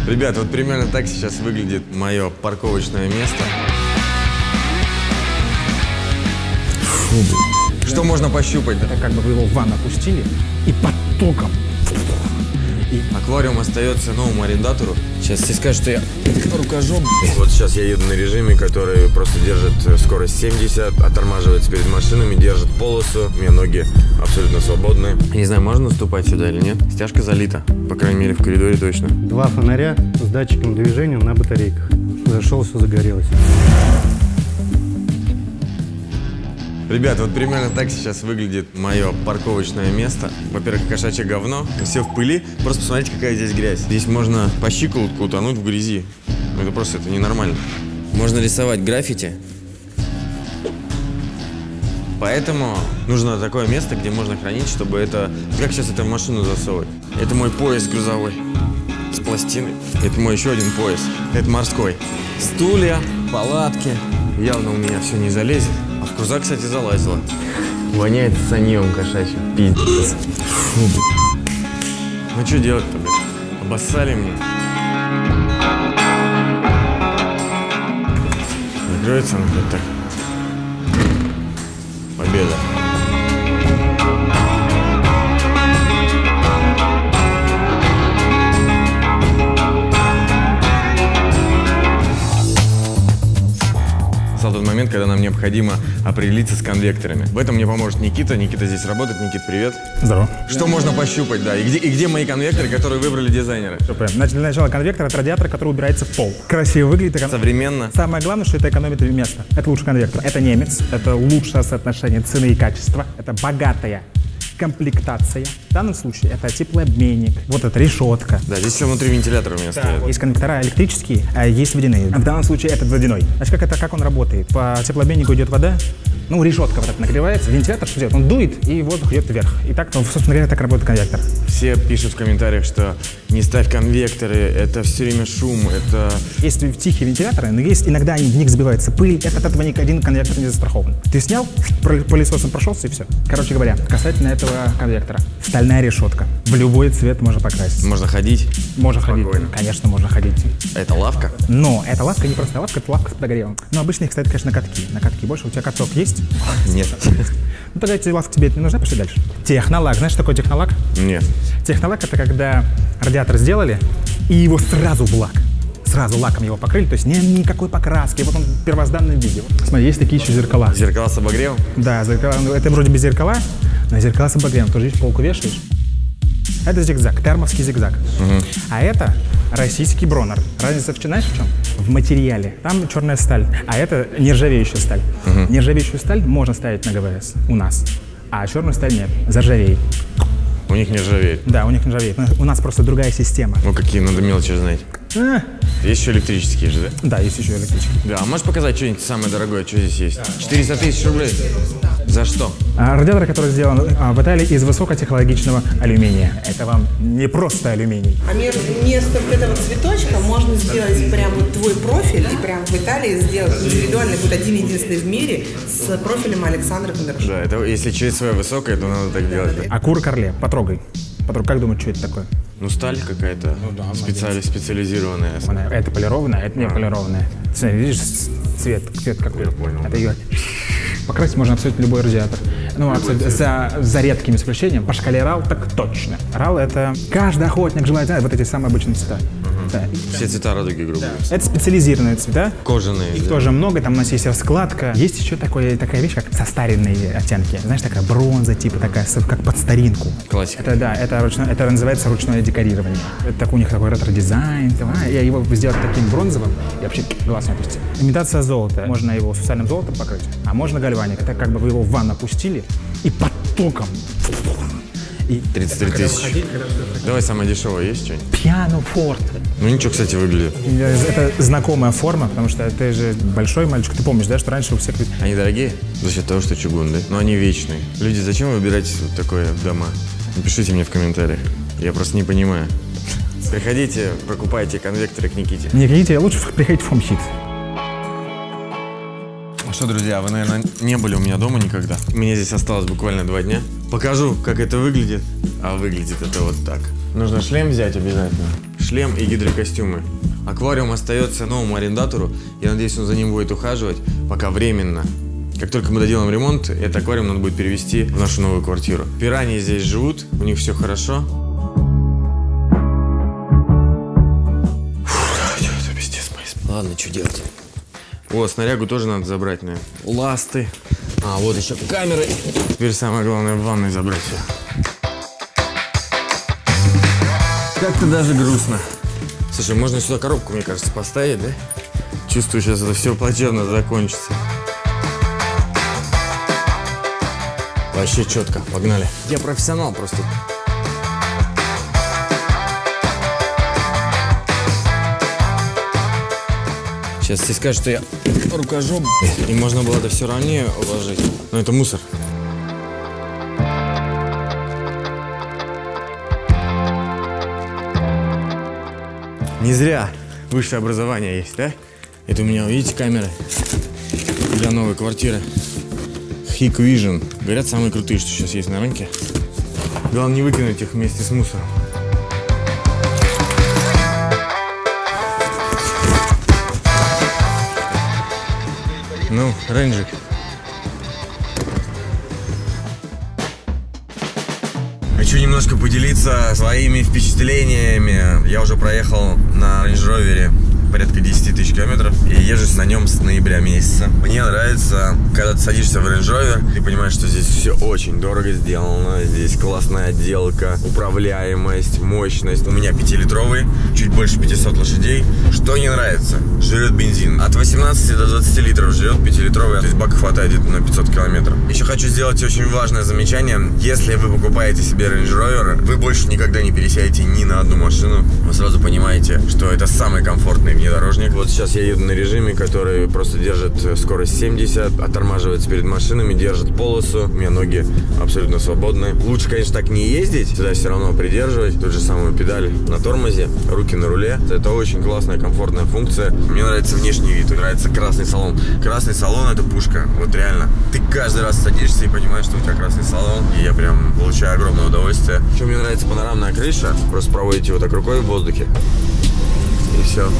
Ребят, вот примерно так сейчас выглядит мое парковочное место. Фу, что можно пощупать? Это как бы вы его в ванну опустили и потоком. Аквариум остается новому арендатору. Сейчас все скажут, что я рукожоп. Вот сейчас я еду на режиме, который просто держит скорость 70, оттормаживается перед машинами, держит полосу. У меня ноги абсолютно свободные. Я не знаю, можно наступать сюда или нет. Стяжка залита, по крайней мере в коридоре точно. Два фонаря с датчиком движения на батарейках. Зашел, все загорелось. Ребят, вот примерно так сейчас выглядит мое парковочное место. Во-первых, кошачье говно, все в пыли. Просто посмотрите, какая здесь грязь. Здесь можно по щиколотку утонуть в грязи. Ну, это просто ненормально. Можно рисовать граффити. Поэтому нужно такое место, где можно хранить, чтобы это... Как сейчас это в машину засовывать? Это мой пояс грузовой с пластиной. Это мой еще один пояс. Это морской. Стулья, палатки. Явно у меня все не залезет. А в крузак, кстати, залазила. Воняет саньем кошачьим. Пиздец. Фу, блин. Ну что делать-то, блин? Обоссали мне. Закроется она хоть так. Победа. Настал тот момент, когда нам необходимо определиться с конвекторами. В этом мне поможет Никита. Никита здесь работает. Никит, привет. Здорово. Что можно пощупать, да? И где мои конвекторы, которые выбрали дизайнеры? Для начала конвектор — это радиатор, который убирается в пол. Красиво выглядит. Современно. Самое главное, что это экономит место. Это лучший конвектор. Это немец. Это лучшее соотношение цены и качества. Это богатая комплектация. В данном случае это теплообменник, вот эта решетка. Да, здесь все внутри вентилятора у меня стоят. Есть конвектора электрические, а есть водяные. В данном случае этот водяной. Значит, как он работает? По теплообменнику идет вода, ну, решетка вот так нагревается, вентилятор что делает? Он дует, и воздух идет вверх. И так, собственно говоря, так работает конвектор. Все пишут в комментариях, что не ставь конвекторы, это все время шум, это... Есть тихие вентиляторы, но есть иногда в них сбивается пыль, от этого ни один конвектор не застрахован. Ты снял, пылесосом прошелся и все. Короче говоря, касательно этого конвектора. Стальная решетка. В любой цвет можно покрасить. Можно ходить? Можно спокойно. ходить. Конечно, можно ходить. Это лавка? Но эта лавка не просто лавка, это лавка с подогревом. Но обычно их ставят, конечно, на катки. На катки больше. У тебя каток есть? Нет. Ну тогда эти лавка тебе не нужна, пошли дальше. Технолак. Знаешь, что такое технолак? Нет. Технолак — это когда радиатор сделали, и его сразу в лак. Сразу лаком его покрыли, то есть никакой покраски, вот он в первозданном виде. Смотри, есть такие еще зеркала. Зеркала с обогревом? Да, зеркала, это вроде без зеркала, но зеркала с обогревом. Тоже здесь полку вешаешь. Это зигзаг, термовский зигзаг. А это российский бронер. Разница знаешь в чем? В материале. Там черная сталь, а это нержавеющая сталь. Нержавеющую сталь можно ставить на ГВС у нас, а черную сталь нет, заржавеет. У них не ржавеет? Да, у них не ржавеет. У нас просто другая система. Ну какие, надо мелочи знать. Есть еще электрические же, да? Да, есть еще электрические. Да, а можешь показать что-нибудь самое дорогое, что здесь есть? 400 тысяч рублей. За что? Радиатор, который сделан в Италии из высокотехнологичного алюминия. Это вам не просто алюминий. А вместо этого цветочка можно сделать прям вот твой профиль и прям в Италии сделать индивидуальный, будет один-единственный в мире с профилем Александра Кондрашова. Да, это если через свое высокое, то надо так делать. Да. Акура Карле, потрогай. Как думаешь, что это такое? Ну, сталь какая-то, специализированная. Это полированная, это не полированная. Смотри, видишь, цвет какой? Я понял. Это ее... Покрасить можно абсолютно любой радиатор. Ну, абсолютно, за редким исключением. По шкале RAL так точно. RAL — это каждый охотник желает знать вот эти самые обычные цвета. Да. Все цвета радуги, грубо говоря. Это специализированные цвета. Кожаные. Их тоже много, там у нас есть раскладка. Есть еще такая вещь, как состаренные оттенки. Знаешь, такая бронза, типа такая, как под старинку. Классика. Это, да, это называется ручное декорирование. Это у них такой ретро-дизайн. Я его сделать таким бронзовым, и вообще глаз не опустил. Имитация золота. Можно его специальным золотом покрыть, а можно гальваник. Это как бы вы его в ванну опустили и потоком. И 33 тысячи. Давай самое дешевое есть что-нибудь? Пиано-форте. Ну ничего, кстати, выглядит. Это знакомая форма, потому что ты же большой мальчик. Ты помнишь, да, что раньше у всех... Они дорогие? За счет того, что чугун, да? Но они вечные. Люди, зачем вы выбираете вот такое в дома? Напишите мне в комментариях. Я просто не понимаю. Приходите, покупайте конвекторы к Никите. Не видите, лучше приходите в HomeHit. Ну что, друзья, вы, наверное, не были у меня дома никогда. Мне здесь осталось буквально 2 дня. Покажу, как это выглядит. А выглядит это вот так. Нужно шлем взять обязательно. шлем и гидрокостюмы. Аквариум остается новому арендатору. Я надеюсь, он за ним будет ухаживать, пока временно. Как только мы доделаем ремонт, этот аквариум надо будет перевести в нашу новую квартиру. Пираньи здесь живут, у них все хорошо. Это пиздец, ладно, что делать? О, снарягу тоже надо забрать, наверное. Ласты. А, вот еще камеры. Теперь самое главное в ванной забрать все. Как-то даже грустно. Слушай, можно сюда коробку, мне кажется, поставить, да? Чувствую, сейчас это все плачевно закончится. Вообще четко, погнали. Я профессионал просто. Сейчас все скажут, что я рукожоп, и можно было это все равнее уложить. Но это мусор. Не зря высшее образование есть, да? Это у меня, видите, камеры для новой квартиры. Hikvision. Говорят, самые крутые, что сейчас есть на рынке. Главное не выкинуть их вместе с мусором. Ну, рейнджик. Хочу немножко поделиться своими впечатлениями. Я уже проехал на Range Rover порядка 10 тысяч километров и езжу на нем с ноября месяца. Мне нравится, когда ты садишься в Range Rover, ты понимаешь, что здесь все очень дорого сделано, здесь классная отделка, управляемость, мощность. У меня 5-литровый, чуть больше 500 лошадей. Что не нравится? Жрет бензин. От 18 до 20 литров жрет 5-литровый, то есть бака хватает где-то на 500 километров. Еще хочу сделать очень важное замечание. Если вы покупаете себе Range Rover, вы больше никогда не пересядете ни на одну машину. Вы сразу понимаете, что это самый комфортный внедорожник. Вот сейчас я еду на режиме, который просто держит скорость 70, оттормаживается перед машинами, держит полосу. У меня ноги абсолютно свободны. Лучше, конечно, так не ездить, сюда все равно придерживать. Ту же самую педаль на тормозе, руки на руле. Это очень классная, комфортная функция. Мне нравится внешний вид, мне нравится красный салон. Красный салон — это пушка, вот реально. Ты каждый раз садишься и понимаешь, что у тебя красный салон, и я прям получаю огромное удовольствие. Еще мне нравится панорамная крыша. Просто проводите вот так рукой в воздухе, и все.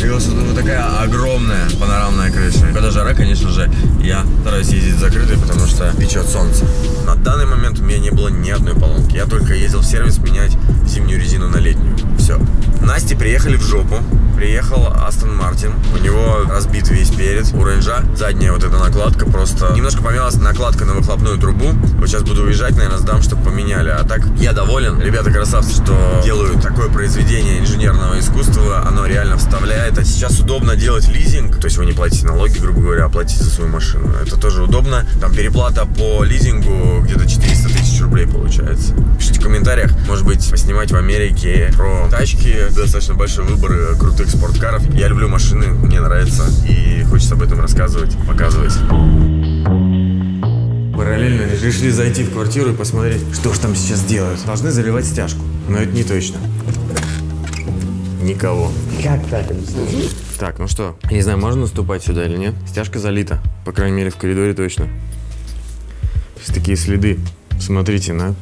И вот такая огромная панорамная крыша. Когда жара, конечно же, я стараюсь ездить закрытой, потому что печет солнце. На данный момент у меня не было ни одной поломки. Я только ездил в сервис менять зимнюю резину на летнюю. Все. Насте приехали в жопу. Приехал Астон Мартин. У него разбит весь перед. У Рейнджа задняя вот эта накладка просто... Немножко помялась накладка на выхлопную трубу. Вот сейчас буду уезжать, наверное, сдам, чтобы поменяли. А так я доволен. Ребята красавцы, что делают такое произведение инженерного искусства. Оно реально вставляет. А сейчас удобно делать лизинг. То есть вы не платите налоги, грубо говоря, а платите за свою машину. Это тоже удобно. Там переплата по лизингу где-то 400 тысяч рублей получается. Пишите в комментариях. Может быть, поснимать в Америке про тачки. Достаточно большой выбор крутых спорткаров. Я люблю машины, мне нравится. И хочется об этом рассказывать, показывать. Параллельно решили зайти в квартиру и посмотреть, что же там сейчас делают. Должны заливать стяжку, но это не точно. Никого. Как так? Так, ну что, я не знаю, можно наступать сюда или нет. Стяжка залита, по крайней мере в коридоре точно. Есть такие следы. Смотрите, на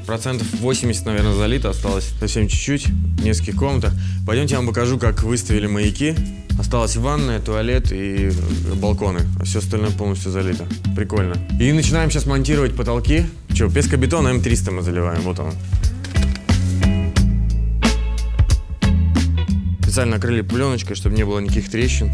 процентов 80, наверное, залито, осталось совсем чуть-чуть, в нескольких комнатах. Пойдемте, я вам покажу, как выставили маяки. Осталась ванная, туалет и балконы, а все остальное полностью залито. Прикольно. И начинаем сейчас монтировать потолки. Че, пескобетон М300 мы заливаем, вот он. Специально накрыли пленочкой, чтобы не было никаких трещин.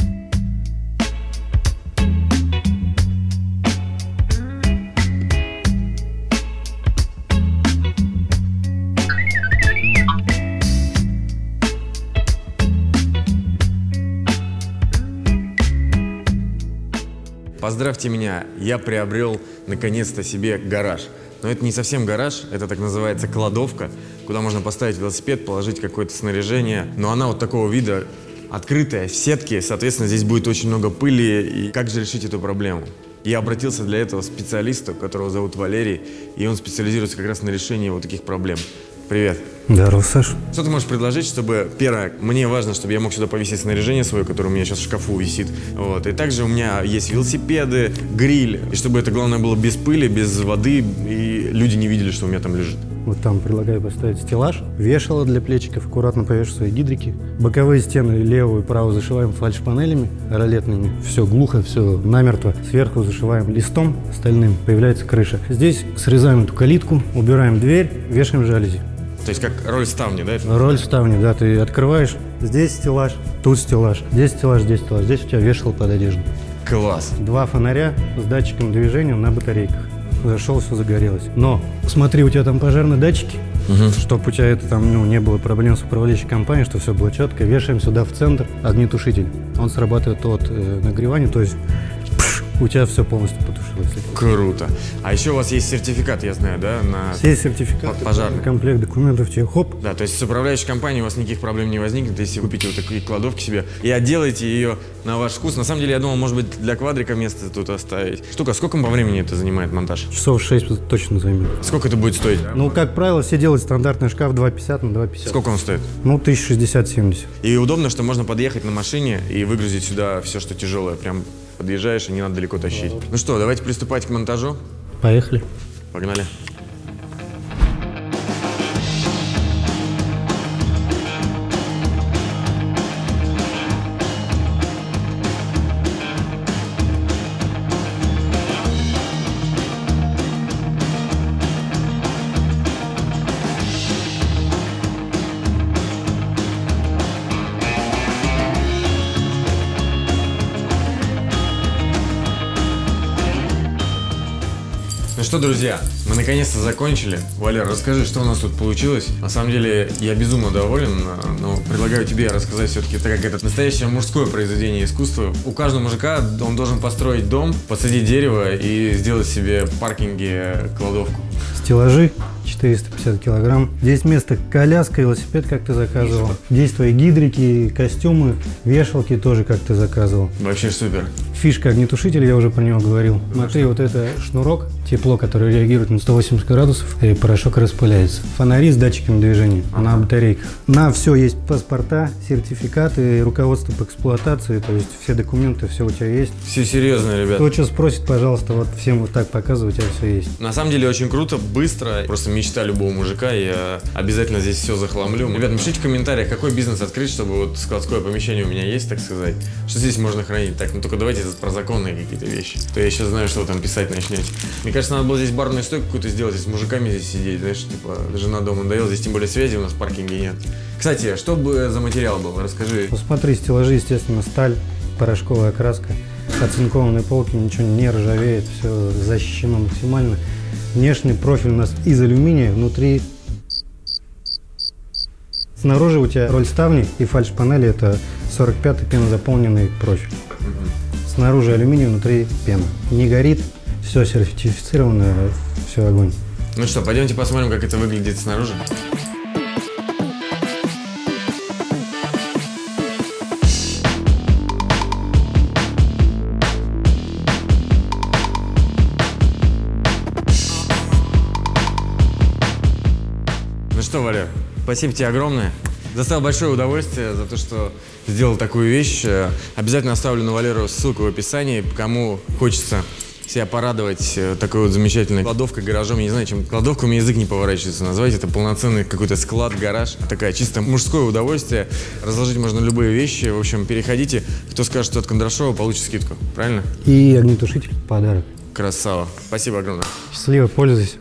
Поздравьте меня, я приобрел наконец-то себе гараж. Но это не совсем гараж, это так называется кладовка, куда можно поставить велосипед, положить какое-то снаряжение. Но она вот такого вида, открытая, в сетке, соответственно, здесь будет очень много пыли. И как же решить эту проблему? Я обратился для этого к специалисту, которого зовут Валерий, и он специализируется как раз на решении вот таких проблем. Привет. Здорово, Саш. Что ты можешь предложить, чтобы, первое, мне важно, чтобы я мог сюда повесить снаряжение свое, которое у меня сейчас в шкафу висит, вот, и также у меня есть велосипеды, гриль, и чтобы это, главное, было без пыли, без воды, и люди не видели, что у меня там лежит. Вот там предлагаю поставить стеллаж, вешало для плечиков, аккуратно повешу свои гидрики. Боковые стены левую и правую зашиваем фальш-панелями ролетными. Все глухо, все намертво. Сверху зашиваем листом стальным, появляется крыша. Здесь срезаем эту калитку, убираем дверь, вешаем жалюзи. То есть как роль ставни, да? Роль ставни, да, ты открываешь, здесь стеллаж, тут стеллаж, здесь стеллаж, здесь стеллаж, здесь у тебя вешало под одежду. Класс. 2 фонаря с датчиком движения на батарейках. Зашел, все загорелось. Но смотри, у тебя там пожарные датчики, чтобы у тебя это там не было проблем с управляющей компанией, что все было четко. Вешаем сюда в центр огнетушитель. Он срабатывает от нагревания, то есть у тебя все полностью потушилось. Круто. А еще у вас есть сертификат, я знаю, да? На Есть сертификат, пожарный. комплект документов тебе, хоп. Да, то есть с управляющей компанией у вас никаких проблем не возникнет, если купите вот такие кладовки себе и отделаете ее на ваш вкус. На самом деле, я думал, может быть, для квадрика место тут оставить. Штука, сколько по времени это занимает монтаж? Часов 6 точно займет. Сколько это будет стоить? Ну, как правило, все делают стандартный шкаф 2,50 на 2,50. Сколько он стоит? Ну, 1060-70. И удобно, что можно подъехать на машине и выгрузить сюда все, что тяжелое. Прям подъезжаешь, и не надо далеко тащить. Ну что, давайте приступать к монтажу. Поехали. Погнали. Ну что, друзья, мы наконец-то закончили. Валер, расскажи, что у нас тут получилось. На самом деле, я безумно доволен, но предлагаю тебе рассказать все-таки, так как это настоящее мужское произведение искусства. У каждого мужика он должен построить дом, посадить дерево и сделать себе в паркинге кладовку. Стеллажи 450 килограмм. Здесь место коляска, велосипед, как ты заказывал. Здесь твои гидрики, костюмы, вешалки тоже, как ты заказывал. Вообще супер. Фишка огнетушитель, я уже про него говорил. Смотри, вот это шнурок, тепло, которое реагирует на 180 градусов, и порошок распыляется. Фонари с датчиками движения на батарейках. На все есть паспорта, сертификаты, руководство по эксплуатации, то есть все документы, все у тебя есть. Все серьезно, ребят. Кто что спросит, пожалуйста, вот всем вот так показываю, у тебя все есть. На самом деле очень круто, быстро. Просто мечта любого мужика. Я обязательно здесь все захламлю. Ребят, напишите в комментариях, какой бизнес открыть, чтобы вот складское помещение у меня есть, так сказать. Что здесь можно хранить. Так, ну только давайте про законные какие-то вещи. То я сейчас знаю, что вы там писать начнете. Мне кажется, надо было здесь барную стойку какую-то сделать, с мужиками здесь сидеть, знаешь, типа, жена дома надоела, здесь тем более связи у нас в паркинге нет. Кстати, что бы за материал был? Расскажи. Ну, смотри, стеллажи, естественно, сталь, порошковая краска, оцинкованные полки, ничего не ржавеет, все защищено максимально. Внешний профиль у нас из алюминия, внутри. Снаружи у тебя роль ставни и фальш-панели, это 45-й пенозаполненный профиль. Снаружи алюминий, внутри пена. Не горит, все сертифицировано, все огонь. Ну что, пойдемте посмотрим, как это выглядит снаружи. Ну что, Валер, спасибо тебе огромное. Доставил большое удовольствие за то, что сделал такую вещь. Обязательно оставлю на Валеру ссылку в описании. Кому хочется себя порадовать такой вот замечательной кладовкой, гаражом. Я не знаю, чем кладовка, у меня язык не поворачивается назвать. Это полноценный какой-то склад, гараж. Такая чисто мужское удовольствие. Разложить можно любые вещи. В общем, переходите. Кто скажет, что от Кондрашова, получит скидку. Правильно? И огнетушитель в подарок. Красава. Спасибо огромное. Счастливо, пользуйся.